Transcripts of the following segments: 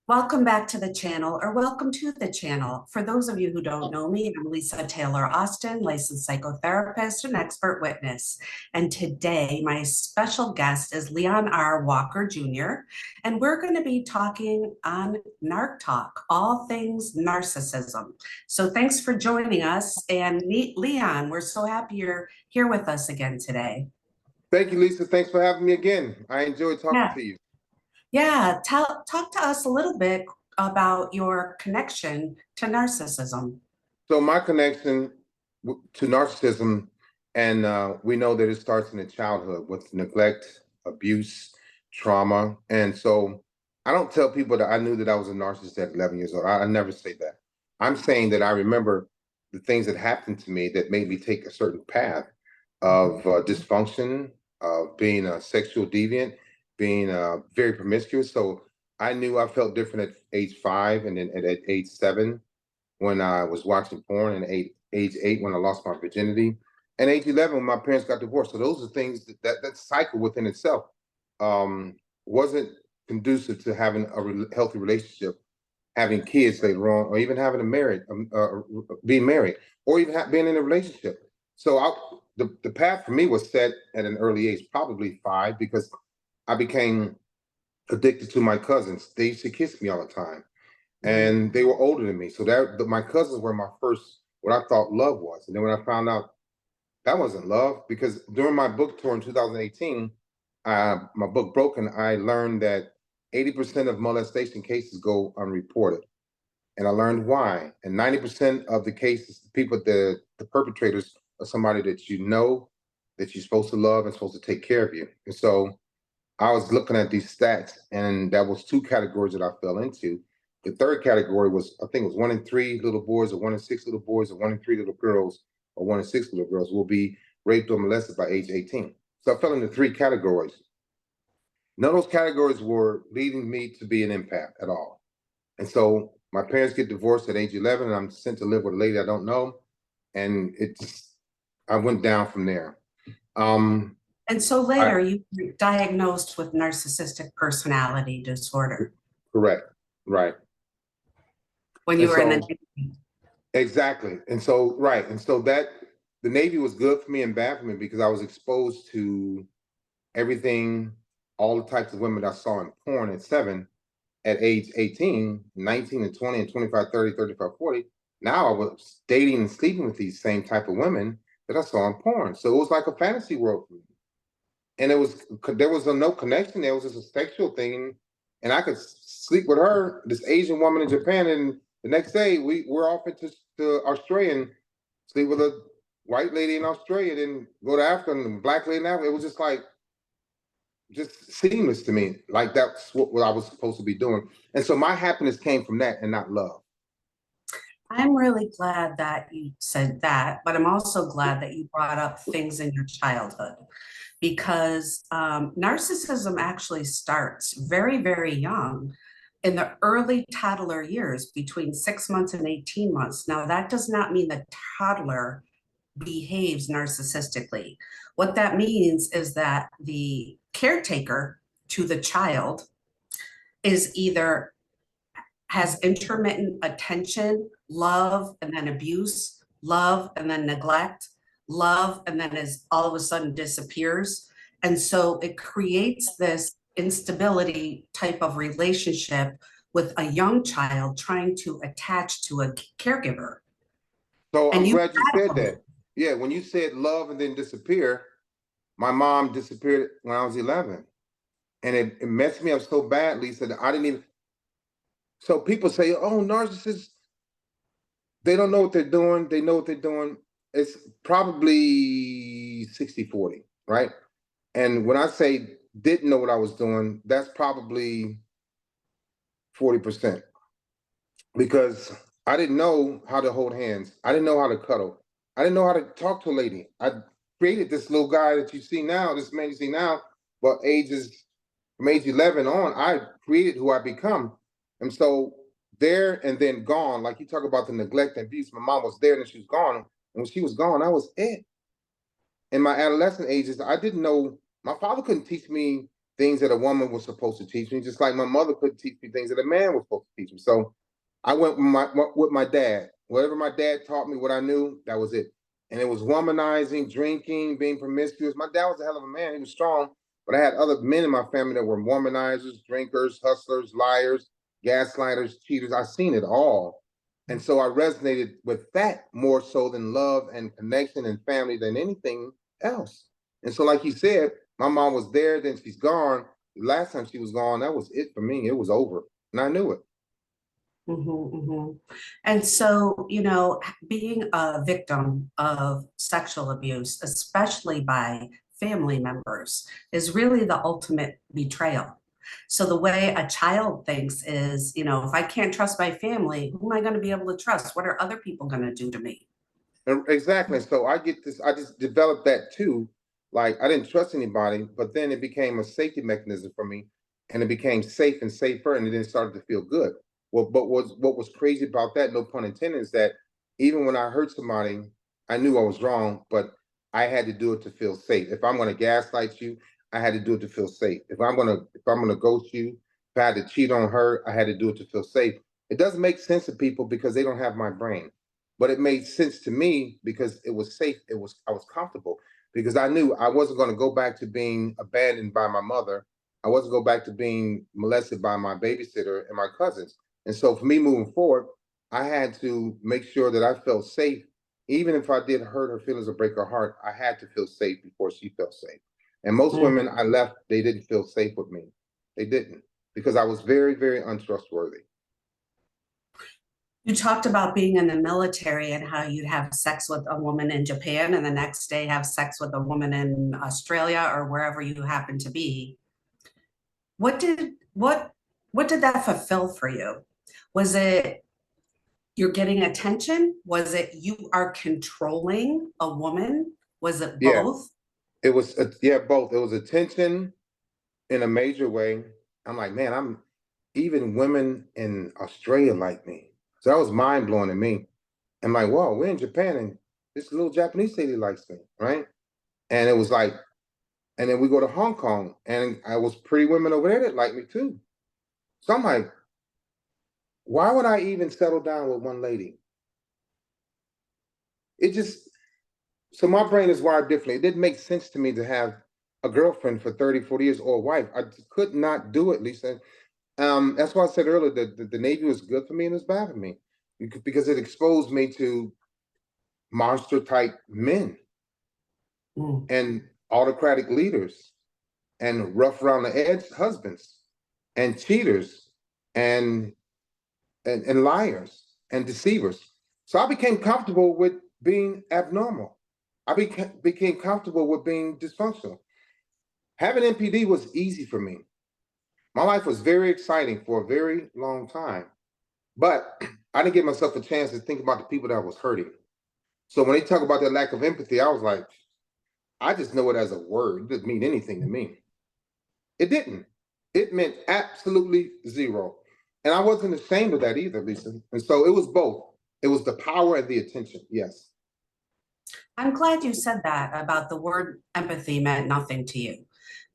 Welcome back to the channel, or welcome to the channel. For those of you who don't know me, I'm Lisa.Taylor-Austin, licensed psychotherapist and expert witness. And today, my special guest is LeonRWalkerJr., and we're going to be talking on Narc Talk, all things narcissism. So thanks for joining us. And Leon, we're so happy you're here with us again today. Thank you, Lisa. Thanks for having me again. I enjoyed talking to you. Yeah, talk to us a little bit about your connection to narcissism. So my connection to narcissism, and we know that it starts in the childhood with neglect, abuse, trauma. And so I don't tell people that I knew that I was a narcissist at 11 years old. I never say that. I'm saying that I remember the things that happened to me that made me take a certain path of dysfunction, of being a sexual deviant, being very promiscuous. So I knew I felt different at age 5, and then at age 7 when I was watching porn, and age 8 when I lost my virginity, and age 11 when my parents got divorced. So those are things that cycle within itself wasn't conducive to having a healthy relationship, having kids later on, or even having being married, or even being in a relationship. So the path for me was set at an early age, probably 5, because I became addicted to my cousins. They used to kiss me all the time, and they were older than me. So my cousins were my first, what I thought love was. And then when I found out that wasn't love, because during my book tour in 2018, my book Broken, I learned that 80% of molestation cases go unreported. And I learned why. And 90% of the cases, the perpetrators are somebody that you know, that you're supposed to love and supposed to take care of you. And so I was looking at these stats, and that was 2 categories that I fell into. The third category was, I think it was 1 in 3 little boys, or 1 in 6 little boys, or 1 in 3 little girls, or 1 in 6 little girls will be raped or molested by age 18. So I fell into 3 categories. None of those categories were leading me to be an empath at all. And so my parents get divorced at age 11, and I'm sent to live with a lady I don't know. And I went down from there. And so later you were diagnosed with narcissistic personality disorder. Correct. Right. When you were in the Navy. Exactly. And so, right. And so the Navy was good for me and bad for me, because I was exposed to everything, all the types of women I saw in porn at 7, at age 18, 19 and 20 and 25, 30, 35, 40. Now I was dating and sleeping with these same type of women that I saw in porn. So it was like a fantasy world for me. And there was no connection. There was just a sexual thing. And I could sleep with her, this Asian woman in Japan, and the next day we're off into Australia and sleep with a white lady in Australia, then go to Africa and a black lady in Africa. It was just seamless to me. Like that's what I was supposed to be doing. And so my happiness came from that and not love. I'm really glad that you said that, but I'm also glad that you brought up things in your childhood, because narcissism actually starts very, very young, in the early toddler years, between 6 months and 18 months. Now, that does not mean the toddler behaves narcissistically. What that means is that the caretaker to the child has intermittent attention, love, and then abuse, love, and then neglect, love, and then is all of a sudden disappears. And so it creates this instability type of relationship with a young child trying to attach to a caregiver. So I'm glad you said that. Yeah, when you said love and then disappear, my mom disappeared when I was 11. And it messed me up so badly, so that I didn't even. So people say, oh, narcissists, they don't know what they're doing. They know what they're doing. It's probably 60-40, right? And when I say didn't know what I was doing, that's probably 40%. Because I didn't know how to hold hands. I didn't know how to cuddle. I didn't know how to talk to a lady. I created this little guy that you see now, this man you see now, but from age 11 on, I created who I become. And so there and then gone, like you talk about the neglect and abuse, my mom was there and then she was gone. And when she was gone, I was it. In my adolescent ages, I didn't know, my father couldn't teach me things that a woman was supposed to teach me, just like my mother couldn't teach me things that a man was supposed to teach me. So I went with my dad. Whatever my dad taught me, what I knew, that was it. And it was womanizing, drinking, being promiscuous. My dad was a hell of a man. He was strong, but I had other men in my family that were womanizers, drinkers, hustlers, liars, gaslighters, cheaters. I've seen it all. And so I resonated with that more so than love and connection and family than anything else. And so, like you said, my mom was there, then she's gone. The last time she was gone, that was it for me. It was over. And I knew it. And so, you know, being a victim of sexual abuse, especially by family members, is really the ultimate betrayal. So the way a child thinks is, you know, if I can't trust my family, who am I going to be able to trust? What are other people going to do to me? Exactly. So I get this, I just developed that too. Like I didn't trust anybody, but then it became a safety mechanism for me and it became safe and safer and it then started to feel good. Well, but what was crazy about that, no pun intended, is that even when I hurt somebody, I knew I was wrong, but I had to do it to feel safe. If I'm gonna gaslight you, I had to do it to feel safe. If I'm gonna ghost you, if I had to cheat on her, I had to do it to feel safe. It doesn't make sense to people because they don't have my brain, but it made sense to me because it was safe. I was comfortable because I knew I wasn't going to go back to being abandoned by my mother. I wasn't go back to being molested by my babysitter and my cousins. And so for me moving forward, I had to make sure that I felt safe. Even if I did hurt her feelings or break her heart, I had to feel safe before she felt safe. And most Mm. women I left, they didn't feel safe with me. They didn't because I was very, very untrustworthy. You talked about being in the military and how you'd have sex with a woman in Japan and the next day have sex with a woman in Australia or wherever you happen to be. What did what did that fulfill for you? Was it you're getting attention? Was it you are controlling a woman? Was it Yeah, both? it was, yeah, both. It was attention in a major way. I'm like, man, I'm even women in Australia like me. So that was mind blowing to me. I'm like, whoa, we're in Japan and this little Japanese lady likes me, right? And it was like, and then we go to Hong Kong and I was pretty women over there that like me too. So I'm like, why would I even settle down with one lady? It just, so my brain is wired differently. It didn't make sense to me to have a girlfriend for 30, 40 years or a wife. I could not do it, Lisa. That's why I said earlier that the Navy was good for me and it's bad for me because it exposed me to monster type men Mm. and autocratic leaders and rough around the edge husbands and cheaters and and liars and deceivers. So I became comfortable with being abnormal. I became comfortable with being dysfunctional. Having NPD was easy for me. My life was very exciting for a very long time. But I didn't give myself a chance to think about the people that I was hurting. So when they talk about that lack of empathy, I was like, I just know it as a word. It doesn't mean anything to me. It didn't. It meant absolutely zero. And I wasn't ashamed of that either, Lisa. And so it was both. It was the power and the attention. Yes. I'm glad you said that about the word empathy meant nothing to you,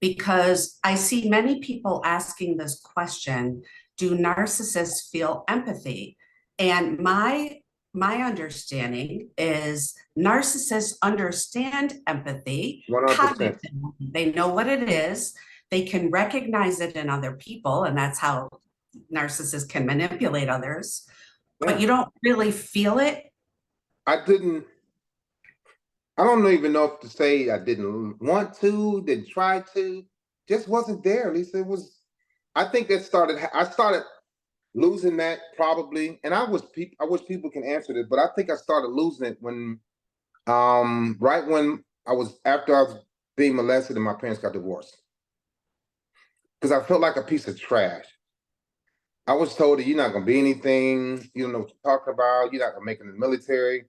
because I see many people asking this question, do narcissists feel empathy? And my understanding is narcissists understand empathy 100%. cognitively. They know what it is. They can recognize it in other people, and that's how narcissists can manipulate others. But Yeah. you don't really feel it. I didn't, I don't even know if to say I didn't want to, didn't try to, just wasn't there, Lisa. It was, I think I started losing that probably, and I wish people can answer this, but I think I started losing it when right when after I was being molested and my parents got divorced. Because I felt like a piece of trash. I was told that you're not gonna be anything, you don't know what you're talking about, you're not gonna make it in the military.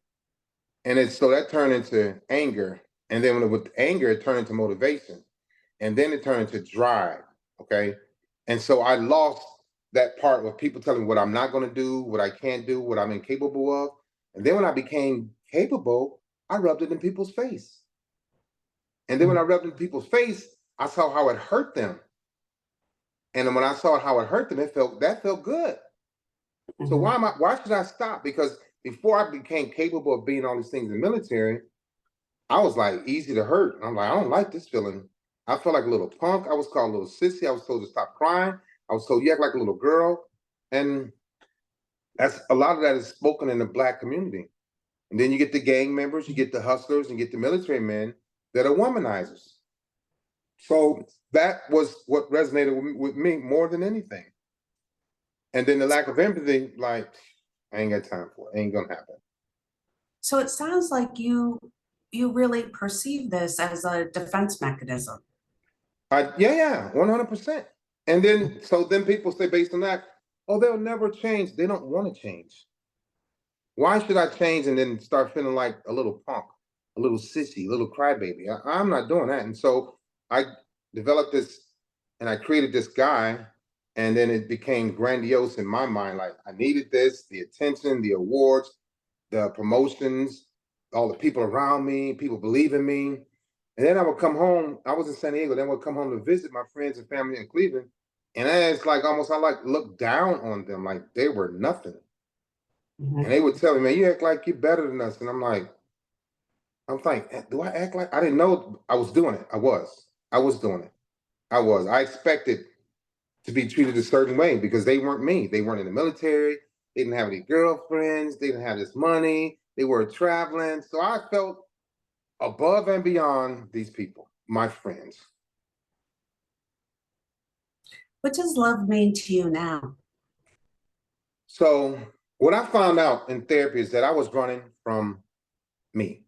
And it's so that turned into anger. And then with anger, it turned into motivation. And then it turned into drive. Okay. And so I lost that part of people telling me what I'm not gonna do, what I can't do, what I'm incapable of. And then when I became capable, I rubbed it in people's face. And then when I rubbed it in people's face, I saw how it hurt them. And then when I saw how it hurt them, that felt good. So why should I stop? Because before I became capable of being all these things in the military, I was like easy to hurt. And I'm like, I don't like this feeling. I felt like a little punk. I was called a little sissy. I was told to stop crying. I was told you act like a little girl. And that's a lot of that is spoken in the Black community. And then you get the gang members, you get the hustlers, and you get the military men that are womanizers. So that was what resonated with me more than anything. And then the lack of empathy, like, I ain't got time for it. Ain't gonna happen. So it sounds like you really perceive this as a defense mechanism. Yeah, 100%. And then, so then people say based on that, oh, they'll never change. They don't want to change. Why should I change and then start feeling like a little punk, a little sissy, a little crybaby? I'm not doing that. And so I developed this and I created this guy, and then it became grandiose in my mind. Like I needed this, the attention, the awards, the promotions, all the people around me, people believe in me. And then I would come home. I was in San Diego. Then I would come home to visit my friends and family in Cleveland. And it's like almost I like looked down on them like they were nothing. And they would tell me, man, you act like you're better than us. And I'm like, do I act like I didn't know I was doing it? I was doing it. I expected to be treated a certain way because they weren't me. They weren't in the military. They didn't have any girlfriends. They didn't have this money. They were traveling. So I felt above and beyond these people, my friends. What does love mean to you now? So what I found out in therapy is that I was running from me.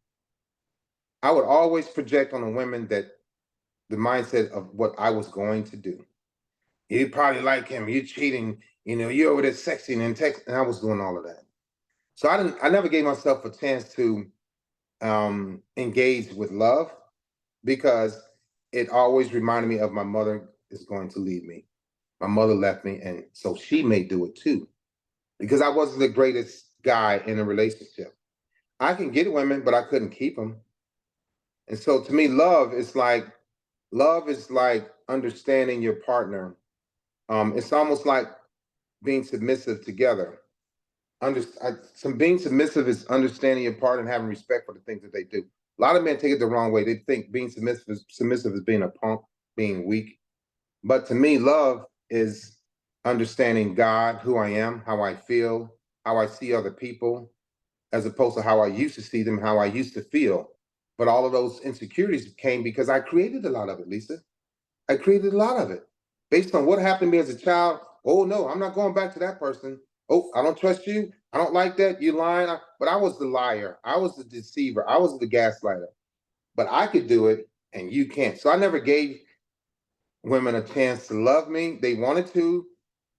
I would always project on the women that the mindset of what I was going to do. You probably like him, you're cheating, you're over there sexing and texting, and I was doing all of that. So I never gave myself a chance to engage with love because it always reminded me of my mother is going to leave me. My mother left me, and so she may do it too. Because I wasn't the greatest guy in a relationship. I can get women, but I couldn't keep them. And so to me, love is like understanding your partner. It's almost like being submissive together. Being submissive is understanding your partner and having respect for the things that they do. A lot of men take it the wrong way. They think being submissive is being a punk, being weak. But to me, love is understanding God, who I am, how I feel, how I see other people, as opposed to how I used to see them, how I used to feel. But all of those insecurities came because I created a lot of it, Lisa. I created a lot of it based on what happened to me as a child. Oh, no, I'm not going back to that person. Oh, I don't trust you. I don't like that. You're lying. But I was the liar. I was the deceiver. I was the gaslighter. But I could do it and you can't. So I never gave women a chance to love me. They wanted to.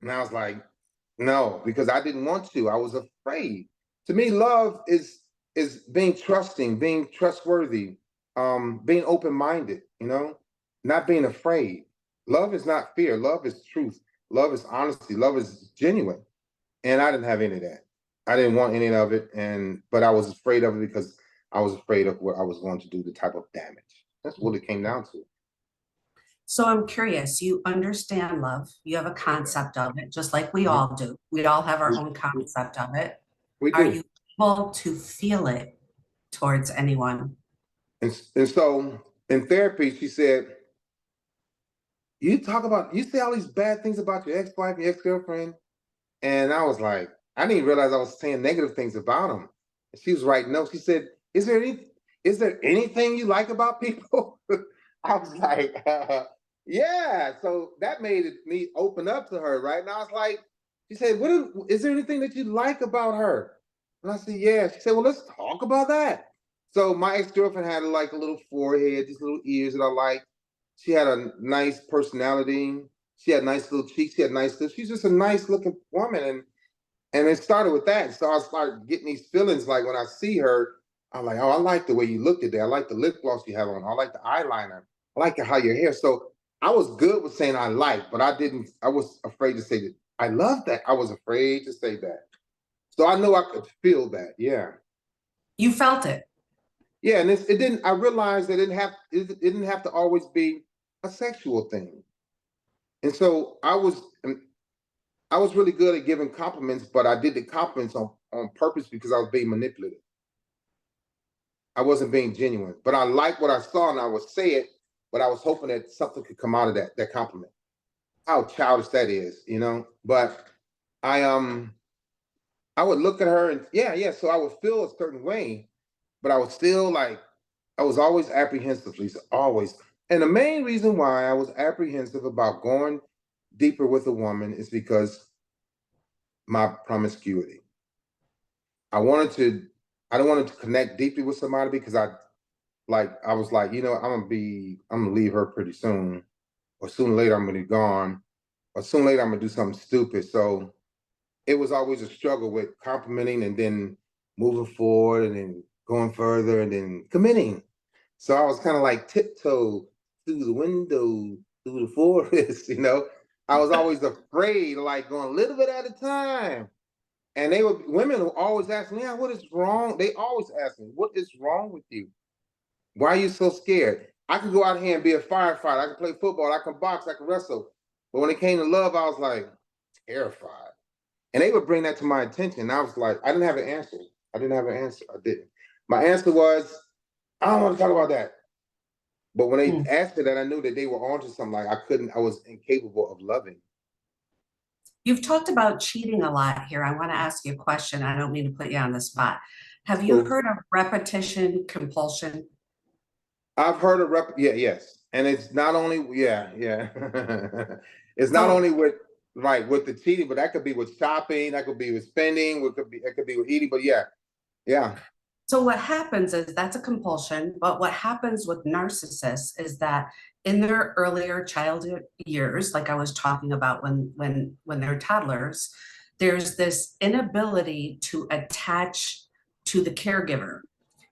And I was like, no, because I didn't want to. I was afraid. To me, love is being trusting, being trustworthy, being open-minded, not being afraid. Love is not fear. Love is truth. Love is honesty. Love is genuine. And I didn't have any of that. I didn't want any of it. But I was afraid of it because I was afraid of what I was going to do, the type of damage. That's what it came down to. So I'm curious, you understand love, you have a concept of it, just like we all do. We all have our own concept of it. We do. Are you able to feel it towards anyone? And so in therapy, she said, you say all these bad things about your ex-wife, your ex-girlfriend. And I was like, I didn't realize I was saying negative things about them. And she was writing notes. She said, is there anything you like about people? I was like, yeah. So that made me open up to her, right? And I was like, she said, is there anything that you like about her? And I said, yeah. She said, well, let's talk about that. So my ex-girlfriend had like a little forehead, these little ears that I liked. She had a nice personality. She had nice little cheeks. She had nice lips. She's just a nice looking woman. And it started with that. So I started getting these feelings like when I see her, I'm like, oh, I like the way you look today. I like the lip gloss you have on. I like the eyeliner. I like how your hair. So I was good with saying I like, but I was afraid to say that. I love that. I was afraid to say that. So I knew I could feel that. Yeah. You felt it. Yeah. And it didn't, I realized that it didn't have to always be a sexual thing. And so I was really good at giving compliments, but I did the compliments on purpose because I was being manipulative. I wasn't being genuine, but I liked what I saw and I would say it, but I was hoping that something could come out of that compliment. How childish that is, you know? But I would look at her and yeah. So I would feel a certain way, but I was still like, I was always apprehensive, Lisa, always. And the main reason why I was apprehensive about going deeper with a woman is because my promiscuity. I wanted to, I don't want to connect deeply with somebody because I was like, you know, I'm gonna leave her pretty soon, or sooner or later I'm gonna be gone, or sooner or later I'm gonna do something stupid. So it was always a struggle with complimenting and then moving forward and then going further and then committing. So I was kind of like tiptoe through the window, through the forest, you know. I was always afraid, like going a little bit at a time. And women who always ask me, yeah, what is wrong? They always ask me, what is wrong with you? Why are you so scared? I could go out here and be a firefighter. I could play football. I can box. I can wrestle. But when it came to love, I was like terrified. And they would bring that to my attention. And I was like, I didn't have an answer. I didn't have an answer. I didn't. My answer was, I don't want to talk about that. But when they asked me that, I knew that they were onto something. Like I was incapable of loving. You've talked about cheating a lot here. I want to ask you a question. I don't mean to put you on the spot. Have you So heard of repetition compulsion? I've heard of yes. And it's not only, yeah. It's not So only with right with the cheating, but that could be with shopping, that could be with spending, it could be with eating, but yeah. So what happens is that's a compulsion, but what happens with narcissists is that in their earlier childhood years, like I was talking about when they're toddlers, there's this inability to attach to the caregiver.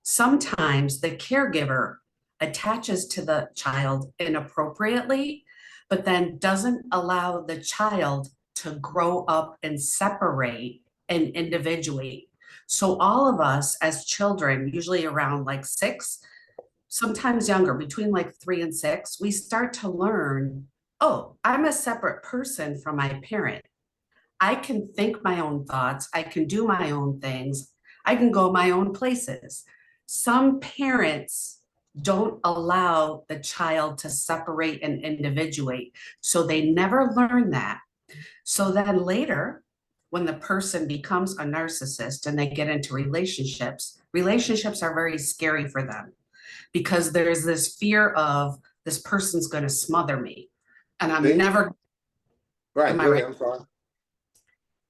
Sometimes the caregiver attaches to the child inappropriately, but then doesn't allow the child to grow up and separate and individuate. So all of us as children, usually around like 6, sometimes younger, between like 3 and 6, we start to learn, oh, I'm a separate person from my parent. I can think my own thoughts. I can do my own things. I can go my own places. Some parents don't allow the child to separate and individuate. So they never learn that. So then later, when the person becomes a narcissist and they get into relationships are very scary for them because there's this fear of this person's going to smother me. And I'm See? never, Right. am I Go right? ahead. I'm sorry.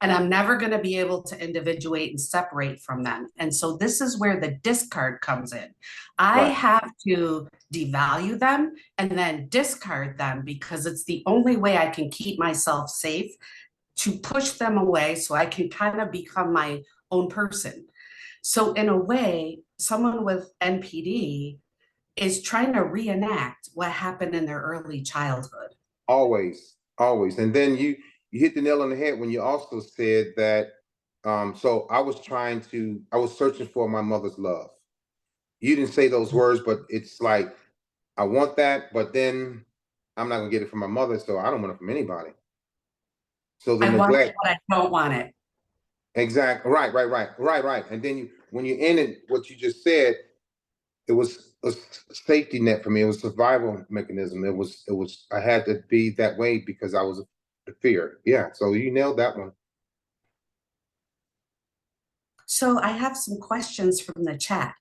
And I'm never going to be able to individuate and separate from them. And so this is where the discard comes in. I Right. have to devalue them and then discard them because it's the only way I can keep myself safe, to push them away so I can kind of become my own person. So in a way, someone with NPD is trying to reenact what happened in their early childhood. Always, always. And then you hit the nail on the head when you also said that so I was searching for my mother's love. You didn't say those words, but it's like I want that, but then I'm not gonna get it from my mother, so I don't want it from anybody. So the I want it, neglect, but I don't want it. exactly, right. And then when you ended what you just said, it was a safety net for me. It was a survival mechanism. I had to be that way because I was the fear. Yeah. So you nailed that one. So I have some questions from the chat.